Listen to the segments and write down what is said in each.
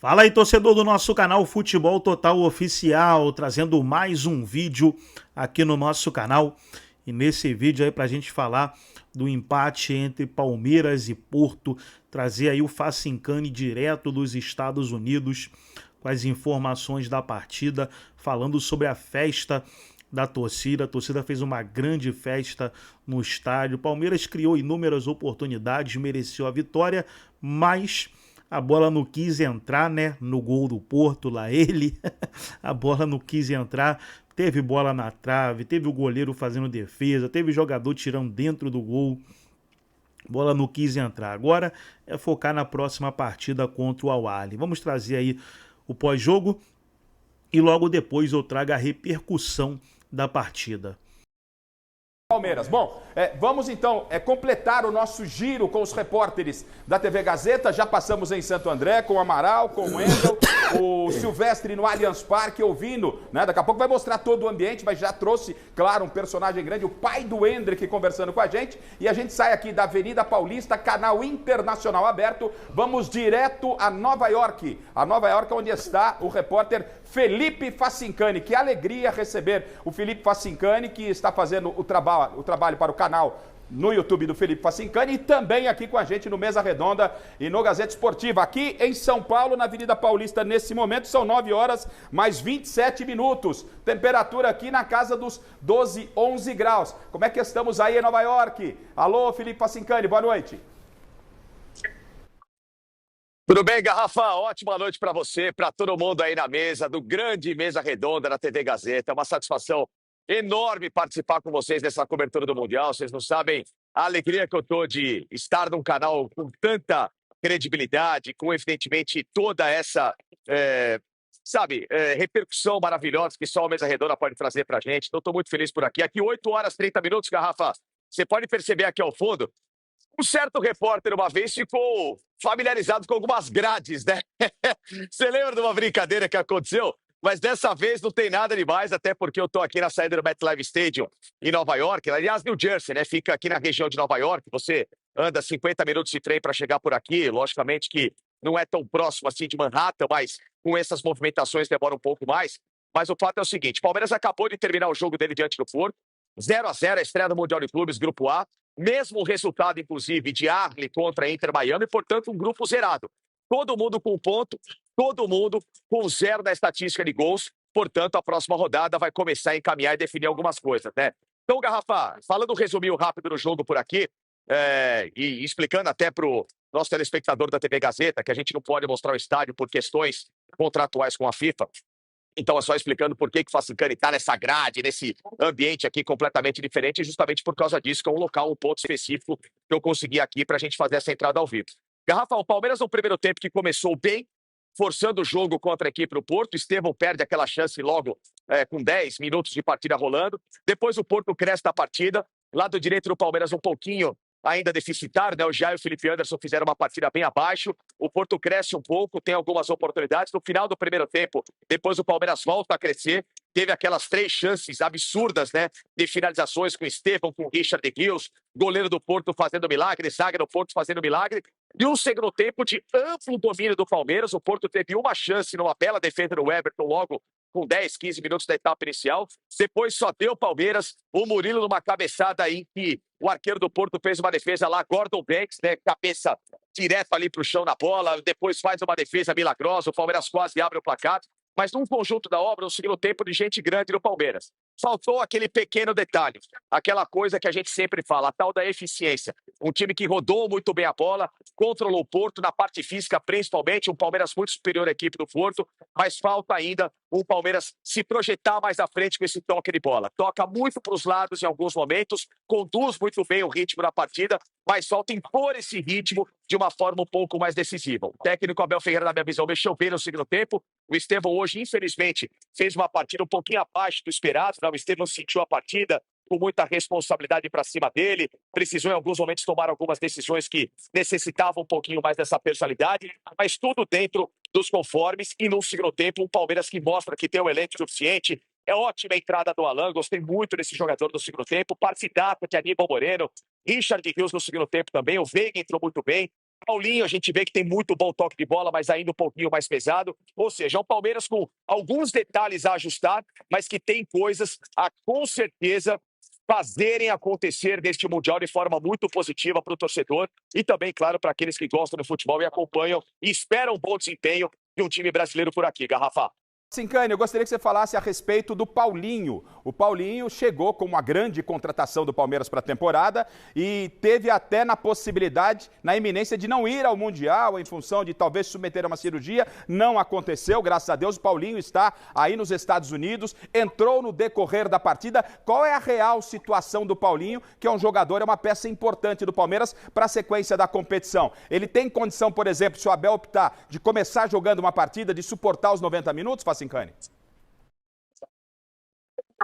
Fala aí, torcedor do nosso canal Futebol Total Oficial, trazendo mais um vídeo aqui no nosso canal. E nesse vídeo aí pra gente falar do empate entre Palmeiras e Porto, trazer aí o Facincani direto dos Estados Unidos com as informações da partida, falando sobre a festa da torcida. A torcida fez uma grande festa no estádio. Palmeiras criou inúmeras oportunidades, mereceu a vitória, mas a bola não quis entrar, né? No gol do Porto, lá ele. A bola não quis entrar. Teve bola na trave, teve o goleiro fazendo defesa, teve jogador tirando dentro do gol. Bola não quis entrar. Agora é focar na próxima partida contra o Al-Ahly. Vamos trazer aí o pós-jogo e logo depois eu trago a repercussão da partida. Palmeiras. Bom, vamos então completar o nosso giro com os repórteres da TV Gazeta. Já passamos em Santo André com o Amaral, com o Wendel, o Silvestre no Allianz Parque ouvindo, né? Daqui a pouco vai mostrar todo o ambiente, mas já trouxe, claro, um personagem grande, o pai do Hendrick conversando com a gente. E a gente sai aqui da Avenida Paulista, canal internacional aberto. Vamos direto a Nova York. A Nova York onde está o repórter Felipe Facincani. Que alegria receber o Felipe Facincani, que está fazendo o trabalho para o canal no YouTube do Felipe Facincani e também aqui com a gente no Mesa Redonda e no Gazeta Esportiva. Aqui em São Paulo, na Avenida Paulista, nesse momento, são 9 horas mais 27 minutos. Temperatura aqui na casa dos 12, 11 graus. Como é que estamos aí em Nova York? Alô, Felipe Facincani, boa noite. Tudo bem, Garrafa? Ótima noite para você, para todo mundo aí na mesa, do grande Mesa Redonda na TV Gazeta. É uma satisfação enorme participar com vocês dessa cobertura do Mundial. Vocês não sabem a alegria que eu tô de estar num canal com tanta credibilidade, com, evidentemente, toda essa, repercussão maravilhosa que só o Mesa Redonda pode trazer pra gente. Então, estou muito feliz por aqui. Aqui, 8 horas, 30 minutos, Garrafa. Você pode perceber aqui ao fundo, um certo repórter uma vez ficou familiarizado com algumas grades, né? Você lembra de uma brincadeira que aconteceu? Mas dessa vez não tem nada demais, até porque eu tô aqui na saída do MetLife Stadium em Nova York, aliás, New Jersey, né? Fica aqui na região de Nova York. Você anda 50 minutos de trem para chegar por aqui. Logicamente que não é tão próximo assim de Manhattan, mas com essas movimentações demora um pouco mais. Mas o fato é o seguinte, Palmeiras acabou de terminar o jogo dele diante do Porto. 0-0, a estreia do Mundial de Clubes, Grupo A. Mesmo resultado, inclusive, de Arle contra Inter Miami, portanto, um grupo zerado. Todo mundo com ponto, todo mundo com 0 na estatística de gols. Portanto, a próxima rodada vai começar a encaminhar e definir algumas coisas, né? Então, Garrafa, falando um resuminho rápido do jogo por aqui, e explicando até para o nosso telespectador da TV Gazeta, que a gente não pode mostrar o estádio por questões contratuais com a FIFA. Então, é só explicando por que o Facincani está nessa grade, nesse ambiente aqui completamente diferente, justamente por causa disso, que é um local, um ponto específico que eu consegui aqui para a gente fazer essa entrada ao vivo. Garrafa, o Palmeiras no primeiro tempo que começou bem, forçando o jogo contra a equipe do Porto. Estevão perde aquela chance logo com 10 minutos de partida rolando. Depois o Porto cresce da partida. Lado direito do Palmeiras um pouquinho ainda deficitário, né? O Jair e o Felipe Anderson fizeram uma partida bem abaixo. O Porto cresce um pouco, tem algumas oportunidades. No final do primeiro tempo, depois o Palmeiras volta a crescer. Teve aquelas 3 chances absurdas, né? De finalizações com o Estevão, com o Richard Rios, goleiro do Porto fazendo milagre, zaga do Porto fazendo milagre. E um segundo tempo de amplo domínio do Palmeiras. O Porto teve uma chance numa bela defesa do Everton logo com 10, 15 minutos da etapa inicial. Depois só deu o Palmeiras, o Murilo numa cabeçada aí que o arqueiro do Porto fez uma defesa lá, Gordon Banks, né? Cabeça direto ali pro chão na bola. Depois faz uma defesa milagrosa. O Palmeiras quase abre o placar. Mas num conjunto da obra, no segundo tempo de gente grande no Palmeiras. Faltou aquele pequeno detalhe, aquela coisa que a gente sempre fala, a tal da eficiência. Um time que rodou muito bem a bola, controlou o Porto na parte física, principalmente, um Palmeiras muito superior à equipe do Porto, mas falta ainda o Palmeiras se projetar mais à frente com esse toque de bola. Toca muito para os lados em alguns momentos, conduz muito bem o ritmo da partida, mas falta impor esse ritmo de uma forma um pouco mais decisiva. O técnico Abel Ferreira, na minha visão, mexeu bem no segundo tempo. O Estevão hoje, infelizmente, fez uma partida um pouquinho abaixo do esperado. O Estevão sentiu a partida com muita responsabilidade para cima dele. Precisou, em alguns momentos, tomar algumas decisões que necessitavam um pouquinho mais dessa personalidade. Mas tudo dentro dos conformes. E no segundo tempo, um Palmeiras que mostra que tem um elenco suficiente. É ótima a entrada do Alan. Gostei muito desse jogador no segundo tempo. Partidaça de Aníbal Moreno. Richard Rios no segundo tempo também. O Veiga entrou muito bem. Paulinho, a gente vê que tem muito bom toque de bola, mas ainda um pouquinho mais pesado. Ou seja, é um Palmeiras com alguns detalhes a ajustar, mas que tem coisas a, com certeza, fazerem acontecer neste Mundial de forma muito positiva para o torcedor e também, claro, para aqueles que gostam do futebol e acompanham e esperam um bom desempenho de um time brasileiro por aqui, Garrafa. Sincani, eu gostaria que você falasse a respeito do Paulinho. O Paulinho chegou com uma grande contratação do Palmeiras para a temporada e teve até na possibilidade, na iminência de não ir ao Mundial em função de talvez submeter a uma cirurgia. Não aconteceu, graças a Deus. O Paulinho está aí nos Estados Unidos, entrou no decorrer da partida. Qual é a real situação do Paulinho, que é um jogador, é uma peça importante do Palmeiras para a sequência da competição? Ele tem condição, por exemplo, se o Abel optar, de começar jogando uma partida, de suportar os 90 minutos, Facincani?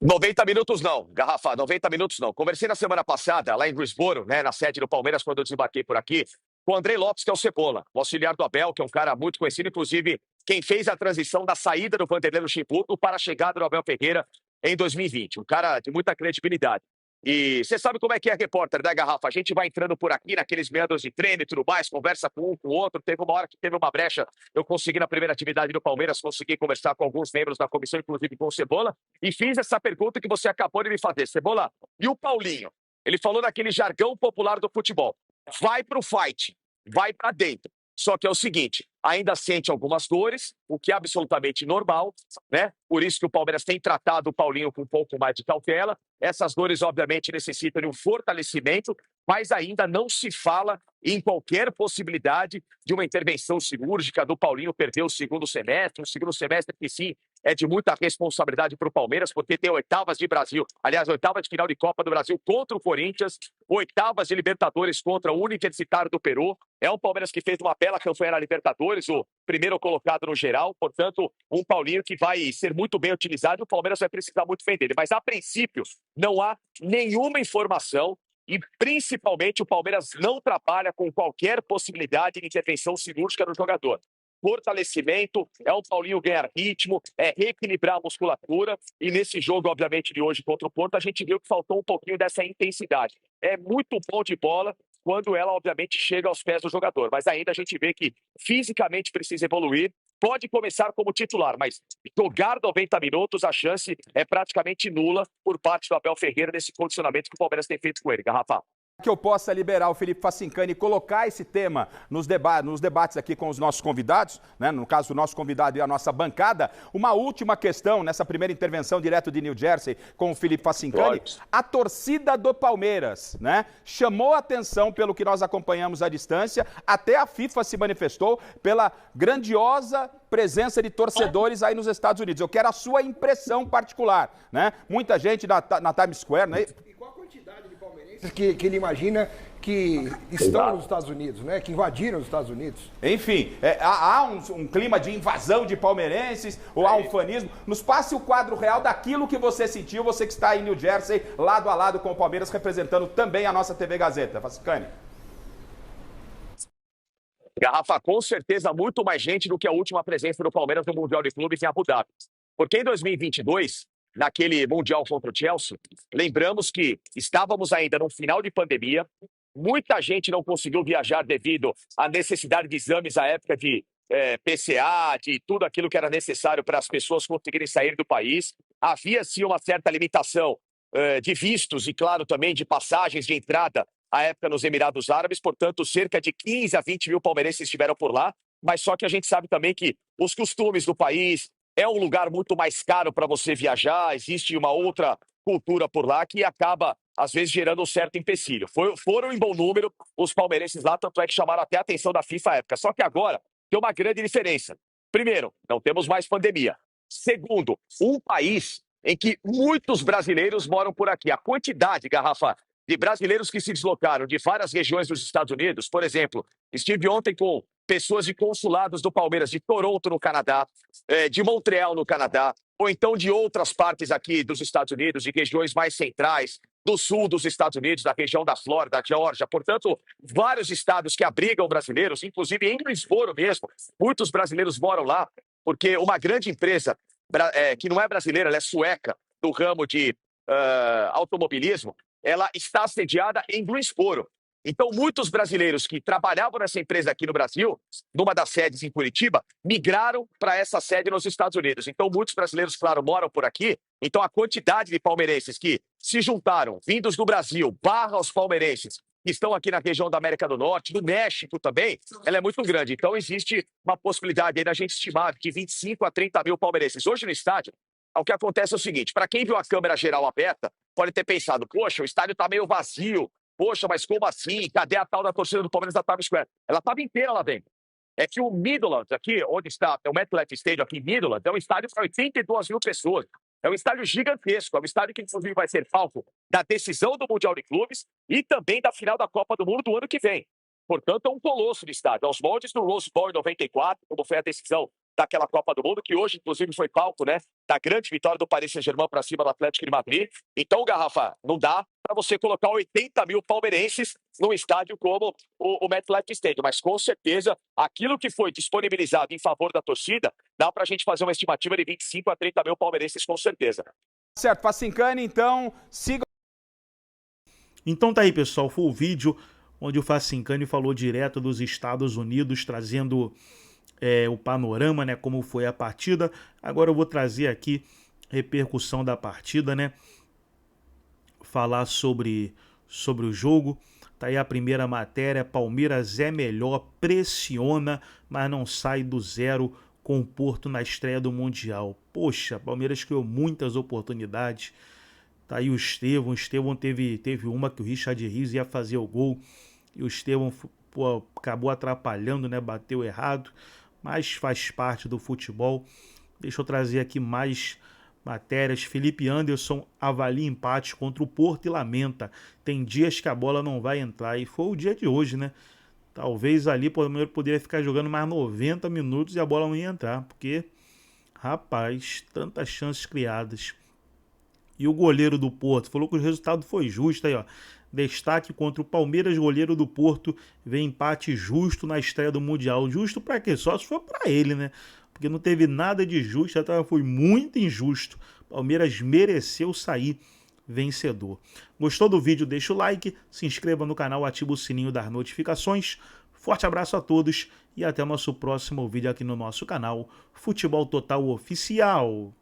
90 minutos não, Garrafa, 90 minutos não. Conversei na semana passada, lá em Greensboro, né, na sede do Palmeiras, quando eu desembarquei por aqui, com o Andrei Lopes, que é o Cebola, o auxiliar do Abel, que é um cara muito conhecido, inclusive quem fez a transição da saída do Vanderlei Luxemburgo para a chegada do Abel Ferreira em 2020. Um cara de muita credibilidade. E você sabe como é que é repórter, né, Garrafa? A gente vai entrando por aqui naqueles meandros de treino e tudo mais, conversa com um, com o outro. Teve uma hora que teve uma brecha, eu consegui na primeira atividade do Palmeiras, consegui conversar com alguns membros da comissão, inclusive com o Cebola, e fiz essa pergunta que você acabou de me fazer. Cebola, e o Paulinho? Ele falou naquele jargão popular do futebol. Vai pro fight, vai pra dentro. Só que é o seguinte, ainda sente algumas dores, o que é absolutamente normal, né? Por isso que o Palmeiras tem tratado o Paulinho com um pouco mais de cautela. Essas dores, obviamente, necessitam de um fortalecimento, mas ainda não se fala em qualquer possibilidade de uma intervenção cirúrgica do Paulinho perder o segundo semestre. Um segundo semestre que, sim, é de muita responsabilidade para o Palmeiras, porque tem oitavas de Brasil, aliás, oitavas de final de Copa do Brasil contra o Corinthians, oitavas de Libertadores contra o Universitário do Peru. É um Palmeiras que fez uma bela campanha na Libertadores, o primeiro colocado no geral, portanto, um Paulinho que vai ser muito bem utilizado e o Palmeiras vai precisar muito bem dele. Mas, a princípio, não há nenhuma informação e, principalmente, o Palmeiras não trabalha com qualquer possibilidade de intervenção cirúrgica no jogador. Fortalecimento, é o Paulinho ganhar ritmo, é reequilibrar a musculatura e nesse jogo, obviamente, de hoje contra o Porto, a gente viu que faltou um pouquinho dessa intensidade. É muito bom de bola quando ela, obviamente, chega aos pés do jogador, mas ainda a gente vê que fisicamente precisa evoluir, pode começar como titular, mas jogar 90 minutos, a chance é praticamente nula por parte do Abel Ferreira nesse condicionamento que o Palmeiras tem feito com ele, Garrafa. Que eu possa liberar o Felipe Facincani e colocar esse tema nos debates aqui com os nossos convidados, né? No caso, o nosso convidado e a nossa bancada. Uma última questão nessa primeira intervenção direto de New Jersey com o Felipe Facincani. A torcida do Palmeiras, né? Chamou atenção pelo que nós acompanhamos à distância, até a FIFA se manifestou pela grandiosa presença de torcedores aí nos Estados Unidos. Eu quero a sua impressão particular, né? Muita gente na Times Square, né? Qual a quantidade de palmeirenses que ele imagina que estão nos Estados Unidos, né? Que invadiram os Estados Unidos? Enfim, há um clima de invasão de palmeirenses, ou há um fanismo. Nos passe o quadro real daquilo que você sentiu, você que está em New Jersey, lado a lado com o Palmeiras, representando também a nossa TV Gazeta. Facincani. Garrafa, com certeza muito mais gente do que a última presença do Palmeiras no Mundial de Clubes em Abu Dhabi. Porque em 2022... naquele Mundial contra o Chelsea, lembramos que estávamos ainda no final de pandemia, muita gente não conseguiu viajar devido à necessidade de exames à época de PCA, de tudo aquilo que era necessário para as pessoas conseguirem sair do país. Havia, sim, uma certa limitação de vistos e, claro, também de passagens de entrada à época nos Emirados Árabes, portanto, cerca de 15 a 20 mil palmeirenses estiveram por lá, mas só que a gente sabe também que os costumes do país, é um lugar muito mais caro para você viajar, existe uma outra cultura por lá que acaba, às vezes, gerando um certo empecilho. Foram em bom número os palmeirenses lá, tanto é que chamaram até a atenção da FIFA à época. Só que agora tem uma grande diferença. Primeiro, não temos mais pandemia. Segundo, um país em que muitos brasileiros moram por aqui. A quantidade, Garrafa, de brasileiros que se deslocaram de várias regiões dos Estados Unidos, por exemplo, estive ontem com pessoas de consulados do Palmeiras de Toronto, no Canadá, de Montreal, no Canadá, ou então de outras partes aqui dos Estados Unidos, de regiões mais centrais, do sul dos Estados Unidos, da região da Flórida, da Geórgia. Portanto, vários estados que abrigam brasileiros, inclusive em Greensboro mesmo. Muitos brasileiros moram lá, porque uma grande empresa, que não é brasileira, ela é sueca, do ramo de automobilismo, ela está sediada em Greensboro. Então, muitos brasileiros que trabalhavam nessa empresa aqui no Brasil, numa das sedes em Curitiba, migraram para essa sede nos Estados Unidos. Então, muitos brasileiros, claro, moram por aqui. Então, a quantidade de palmeirenses que se juntaram, vindos do Brasil, barra os palmeirenses, que estão aqui na região da América do Norte, do México também, ela é muito grande. Então, existe uma possibilidade aí da gente estimar de 25 a 30 mil palmeirenses. Hoje no estádio, o que acontece é o seguinte, para quem viu a câmera geral aberta, pode ter pensado, poxa, o estádio está meio vazio, poxa, mas como assim? Cadê a tal da torcida do Palmeiras da Times Square? Ela estava inteira lá dentro. É que o Midlands, aqui, onde está, é o MetLife Stadium aqui em Midlands, é um estádio para 82 mil pessoas. É um estádio gigantesco, é um estádio que, inclusive, vai ser palco da decisão do Mundial de Clubes e também da final da Copa do Mundo do ano que vem. Portanto, é um colosso de estádio. Aos moldes do Rose Bowl em 94, como foi a decisão daquela Copa do Mundo, que hoje, inclusive, foi palco, né, da grande vitória do Paris Saint-Germain para cima do Atlético de Madrid. Então, Garrafa, não dá para você colocar 80 mil palmeirenses num estádio como o MetLife Stadium, mas com certeza, aquilo que foi disponibilizado em favor da torcida, dá para a gente fazer uma estimativa de 25 a 30 mil palmeirenses, com certeza. Certo, Facincani, então, siga. Então tá aí, pessoal, foi o vídeo onde o Facincani falou direto dos Estados Unidos, trazendo o panorama, né, como foi a partida. Agora eu vou trazer aqui repercussão da partida, né, falar sobre o jogo. Tá aí a primeira matéria: Palmeiras é melhor, pressiona, mas não sai do zero com o Porto na estreia do Mundial. Poxa, Palmeiras criou muitas oportunidades. Tá aí o Estevão teve uma que o Richard Rios ia fazer o gol e o Estevão acabou atrapalhando, né, bateu errado, mas faz parte do futebol. Deixa eu trazer aqui mais matérias. Felipe Anderson avalia empate contra o Porto e lamenta: tem dias que a bola não vai entrar, e foi o dia de hoje, né? Talvez ali o Palmeiras poderia ficar jogando mais 90 minutos e a bola não ia entrar, porque, rapaz, tantas chances criadas. E o goleiro do Porto falou que o resultado foi justo aí, ó. Destaque contra o Palmeiras, goleiro do Porto, vê empate justo na estreia do Mundial. Justo pra quê? Só se for pra ele, né? Porque não teve nada de justo, até foi muito injusto. Palmeiras mereceu sair vencedor. Gostou do vídeo? Deixa o like, se inscreva no canal, ativa o sininho das notificações. Forte abraço a todos e até o nosso próximo vídeo aqui no nosso canal Futebol Total Oficial.